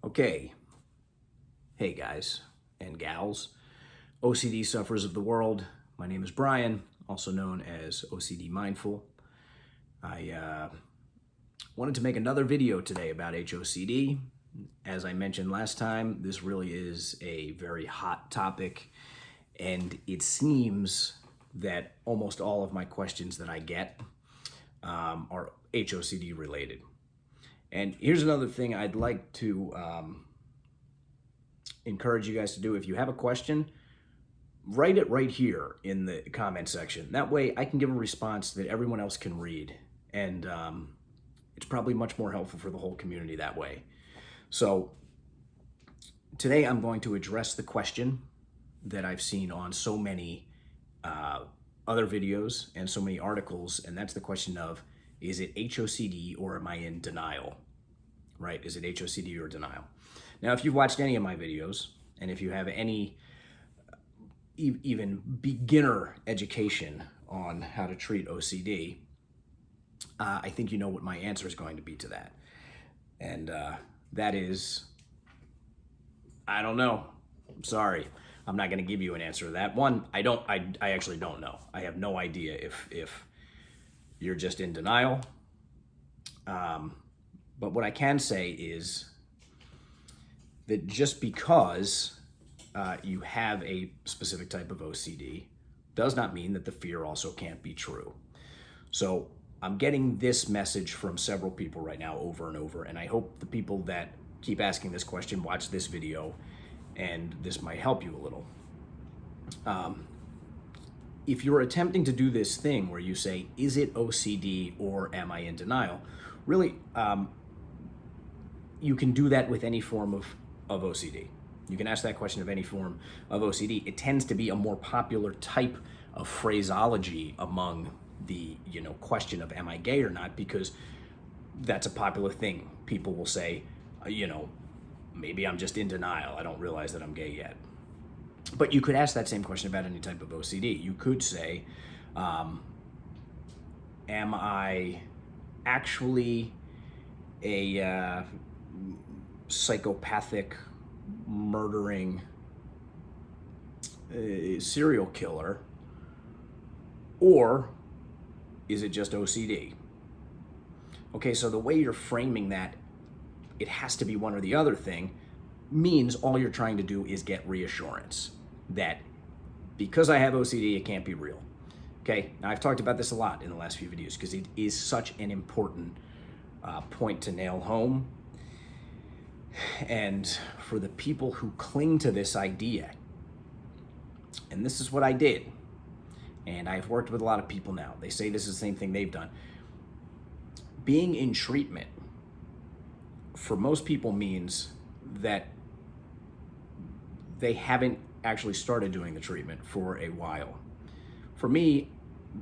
Okay, hey guys and gals, OCD sufferers of the world. My name is Brian, also known as OCD Mindful. I wanted to make another video today about HOCD. As I mentioned last time, this really is a very hot topic, and it seems that almost all of my questions that I get are HOCD related. And here's another thing I'd like to encourage you guys to do. If you have a question, write it right here in the comment section. That way I can give a response that everyone else can read. And it's probably much more helpful for the whole community that way. So today I'm going to address the question that I've seen on so many other videos and so many articles, and that's the question of, is it HOCD or am I in denial? Right? Is it HOCD or denial? Now, if you've watched any of my videos, and if you have any even beginner education on how to treat OCD, I think you know what my answer is going to be to that. And that is, I don't know. I'm sorry. I'm not going to give you an answer to that. One, I actually don't know. I have no idea if you're just in denial. But what I can say is that just because you have a specific type of OCD does not mean that the fear also can't be true. So I'm getting this message from several people right now over and over, and I hope the people that keep asking this question watch this video, and this might help you a little. If you're attempting to do this thing where you say, is it OCD or am I in denial? Really, you can do that with any form of OCD. You can ask that question of any form of OCD. It tends to be a more popular type of phraseology among the question of am I gay or not, because that's a popular thing. People will say, maybe I'm just in denial. I don't realize that I'm gay yet. But you could ask that same question about any type of OCD. You could say, am I actually a psychopathic, murdering serial killer, or is it just OCD? Okay, so the way you're framing that, it has to be one or the other thing, means all you're trying to do is get reassurance that because I have OCD, it can't be real. Okay, now I've talked about this a lot in the last few videos because it is such an important point to nail home. And for the people who cling to this idea, and this is what I did, and I've worked with a lot of people now, they say this is the same thing they've done. Being in treatment for most people means that they haven't actually started doing the treatment for a while. For me,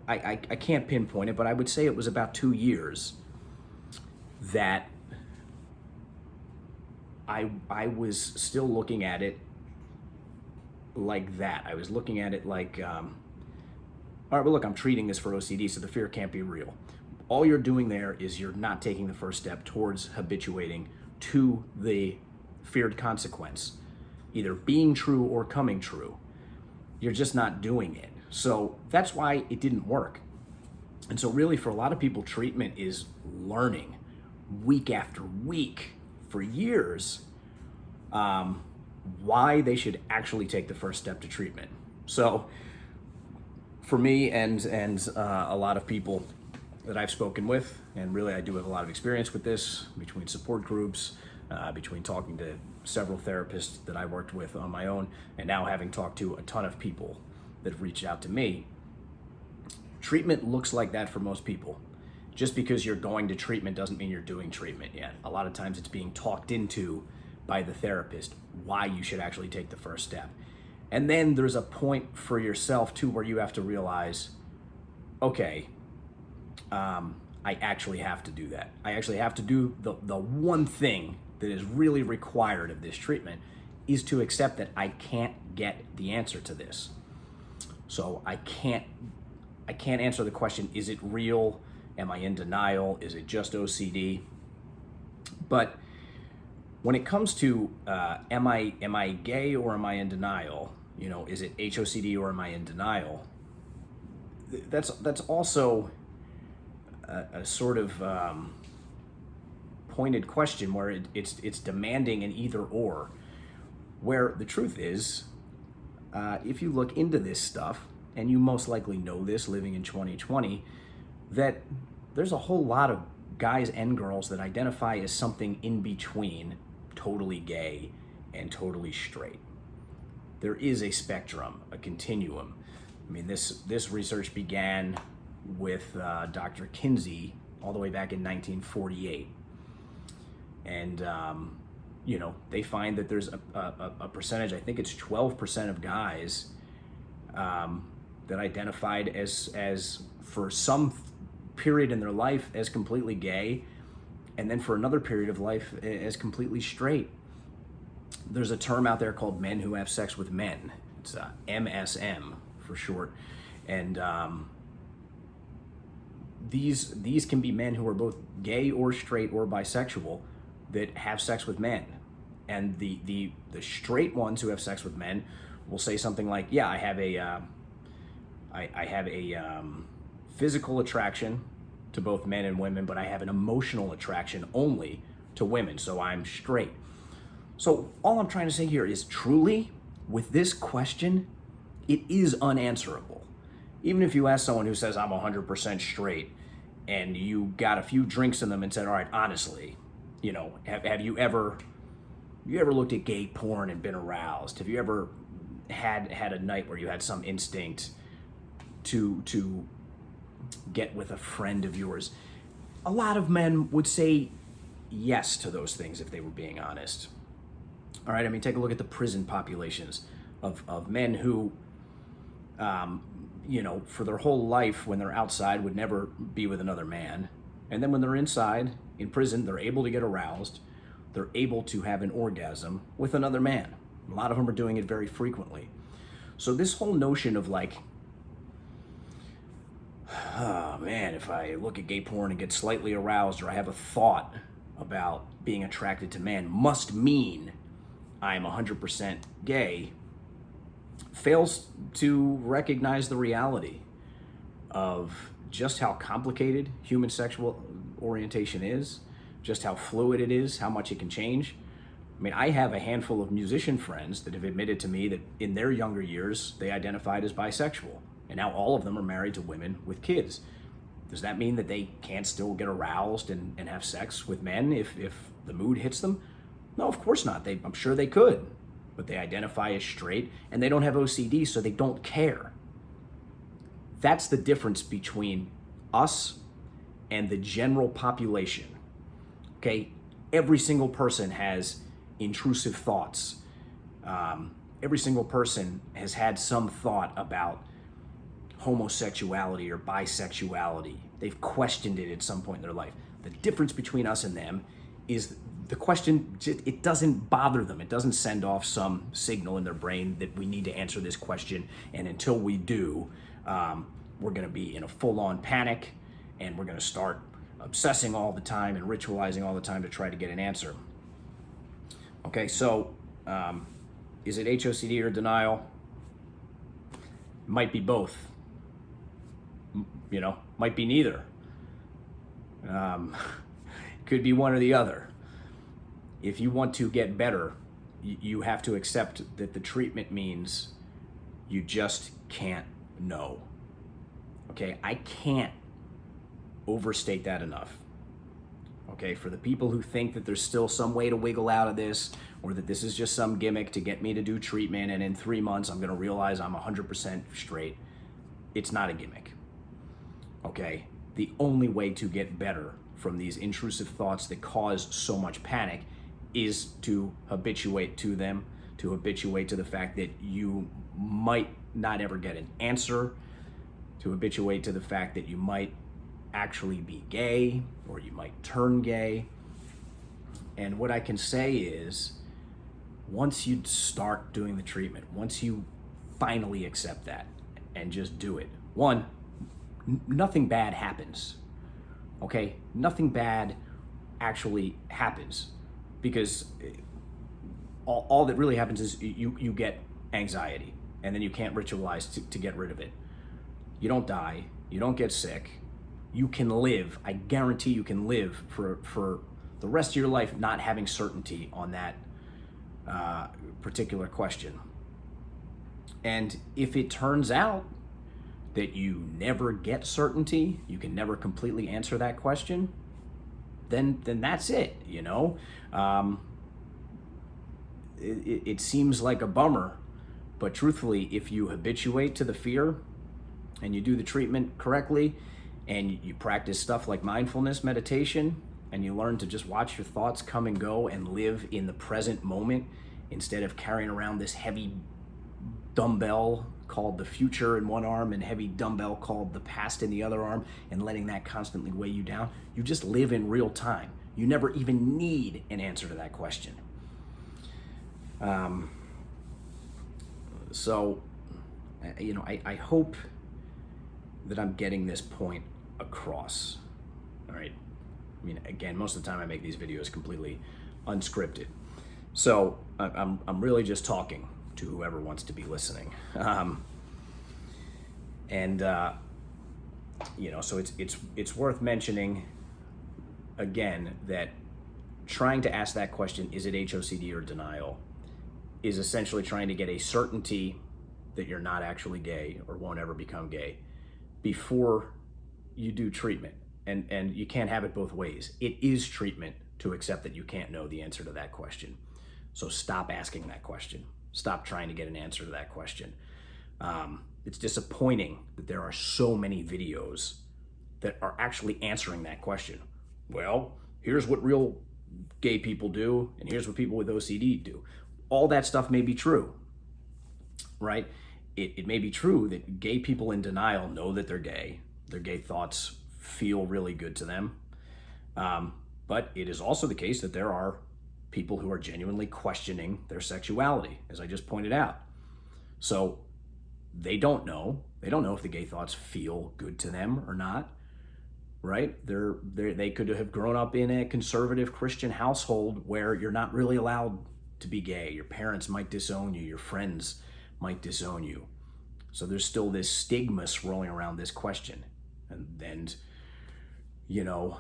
I can't pinpoint it, but I would say it was about 2 years that I was still looking at it like that. I was looking at it like, all right, well, look, I'm treating this for OCD, so the fear can't be real. All you're doing there is you're not taking the first step towards habituating to the feared consequence, either being true or coming true. You're just not doing it. So that's why it didn't work. And so really for a lot of people, treatment is learning week after week for years why they should actually take the first step to treatment. So for me and a lot of people that I've spoken with, and really I do have a lot of experience with this, between support groups, between talking to several therapists that I worked with on my own, and now having talked to a ton of people that have reached out to me, treatment looks like that for most people. Just because you're going to treatment doesn't mean you're doing treatment yet. A lot of times it's being talked into by the therapist why you should actually take the first step. And then there's a point for yourself too where you have to realize, okay, I actually have to do that. I actually have to do the one thing that is really required of this treatment is to accept that I can't get the answer to this. So I can't answer the question, is it real? Am I in denial? Is it just OCD? But When it comes to am I gay or am I in denial? You know, is it HOCD or am I in denial? That's also a sort of pointed question where it's demanding an either or. Where the truth is, if you look into this stuff, and you most likely know this living in 2020, that there's a whole lot of guys and girls that identify as something in between totally gay and totally straight. There is a spectrum, a continuum. I mean, this research began with Dr. Kinsey all the way back in 1948. And, you know, they find that there's a percentage, I think it's 12% of guys that identified as for some period in their life as completely gay, and then for another period of life as completely straight. There's a term out there called men who have sex with men. It's MSM for short. And these can be men who are both gay or straight or bisexual that have sex with men. And the straight ones who have sex with men will say something like, yeah, I have a physical attraction to both men and women, but I have an emotional attraction only to women, so I'm straight. So all I'm trying to say here is, truly, with this question, it is unanswerable. Even if you ask someone who says, I'm 100% straight, and you got a few drinks in them and said, all right, honestly, you know, have you ever looked at gay porn and been aroused? Have you ever had a night where you had some instinct to get with a friend of yours? A lot of men would say yes to those things if they were being honest. All right, I mean, take a look at the prison populations of men who, you know, for their whole life when they're outside would never be with another man. And then when they're inside, in prison, they're able to get aroused. They're able to have an orgasm with another man. A lot of them are doing it very frequently. So this whole notion of like, oh man, if I look at gay porn and get slightly aroused, or I have a thought about being attracted to man, must mean I'm 100% gay, fails to recognize the reality of just how complicated human sexual orientation is, just how fluid it is, how much it can change. I mean, I have a handful of musician friends that have admitted to me that in their younger years, they identified as bisexual. And now all of them are married to women with kids. Does that mean that they can't still get aroused and have sex with men if the mood hits them? No, of course not. I'm sure they could. But they identify as straight, and they don't have OCD, so they don't care. That's the difference between us and the general population. Okay? Every single person has intrusive thoughts. Every single person has had some thought about homosexuality or bisexuality. They've questioned it at some point in their life. The difference between us and them is the question, it doesn't bother them. It doesn't send off some signal in their brain that we need to answer this question, and until we do, we're going to be in a full-on panic, and we're going to start obsessing all the time and ritualizing all the time to try to get an answer. Okay, so is it HOCD or denial? Might be both. You know, might be neither. Could be one or the other. If you want to get better, you have to accept that the treatment means you just can't know. Okay, I can't overstate that enough. Okay, for the people who think that there's still some way to wiggle out of this, or that this is just some gimmick to get me to do treatment and in 3 months I'm gonna realize I'm 100% straight, it's not a gimmick. Okay, the only way to get better from these intrusive thoughts that cause so much panic is to habituate to them, to habituate to the fact that you might not ever get an answer, to habituate to the fact that you might actually be gay, or you might turn gay. And what I can say is, once you start doing the treatment, once you finally accept that and just do it, one, nothing bad happens. Okay? Nothing bad actually happens. because all that really happens is you get anxiety, and then you can't ritualize to get rid of it. You don't die, you don't get sick, you can live. I guarantee you can live for the rest of your life not having certainty on that particular question. And if it turns out that you never get certainty, you can never completely answer that question, then that's it, you know? It seems like a bummer, but truthfully, if you habituate to the fear and you do the treatment correctly and you practice stuff like mindfulness meditation and you learn to just watch your thoughts come and go and live in the present moment instead of carrying around this heavy dumbbell called the future in one arm and heavy dumbbell called the past in the other arm, and letting that constantly weigh you down, you just live in real time. You never even need an answer to that question. So, you know, I hope that I'm getting this point across. All right. I mean, again, most of the time I make these videos completely unscripted. So I'm really just talking to whoever wants to be listening. You know, so it's worth mentioning again that trying to ask that question, is it HOCD or denial, is essentially trying to get a certainty that you're not actually gay or won't ever become gay before you do treatment. And you can't have it both ways. It is treatment to accept that you can't know the answer to that question. So stop asking that question. Stop trying to get an answer to that question. It's disappointing that there are so many videos that are actually answering that question. Well, here's what real gay people do, and here's what people with OCD do. All that stuff may be true, right? It may be true that gay people in denial know that they're gay. Their gay thoughts feel really good to them. But it is also the case that there are people who are genuinely questioning their sexuality, as I just pointed out. So they don't know. They don't know if the gay thoughts feel good to them or not, right? They could have grown up in a conservative Christian household where you're not really allowed to be gay. Your parents might disown you. Your friends might disown you. So there's still this stigma swirling around this question. And you know,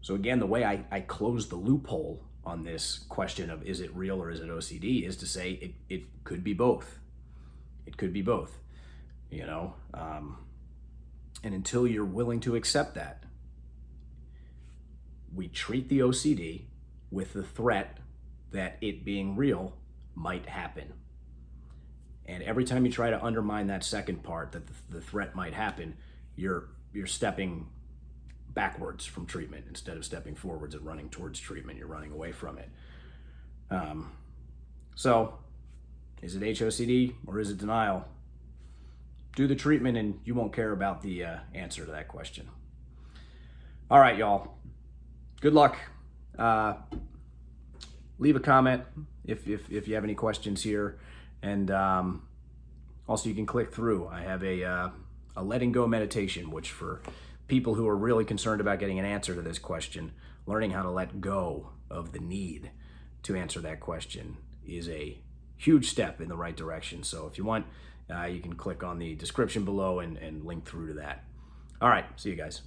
so again, the way I close the loophole on this question of is it real or is it OCD is to say it could be both. It could be both, you know, and until you're willing to accept that, we treat the OCD with the threat that it being real might happen. And every time you try to undermine that second part, that the threat might happen, you're stepping backwards from treatment instead of stepping forwards and running towards treatment. You're running away from it. So is it HOCD or is it denial? Do the treatment and you won't care about the answer to that question. All right, y'all. Good luck. Leave a comment if you have any questions here. And also you can click through. I have a letting go meditation, which for people who are really concerned about getting an answer to this question, learning how to let go of the need to answer that question is a huge step in the right direction. So if you want, you can click on the description below and link through to that. All right, see you guys.